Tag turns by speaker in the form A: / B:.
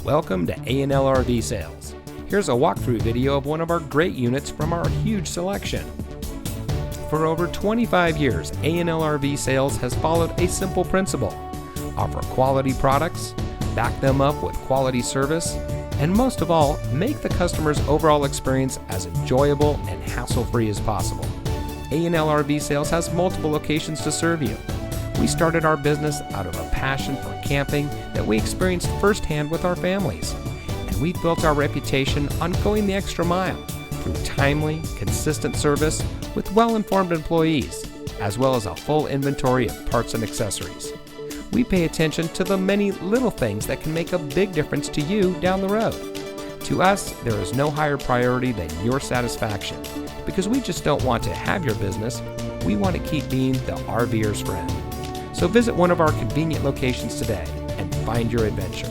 A: Welcome to A&L RV Sales. Here's a walkthrough video of one of our great units from our huge selection. For over 25 years, A&L RV Sales has followed a simple principle: offer quality products, back them up with quality service, and most of all, make the customer's overall experience as enjoyable and hassle-free as possible. A&L RV Sales has multiple locations to serve you. We started our business out of a passion for camping that we experienced firsthand with our families, and we've built our reputation on going the extra mile through timely, consistent service with well-informed employees, as well as a full inventory of parts and accessories. We pay attention to the many little things that can make a big difference to you down the road. To us, there is no higher priority than your satisfaction, because we just don't want to have your business, we want to keep being the RVer's friend. So visit one of our convenient locations today and find your adventure.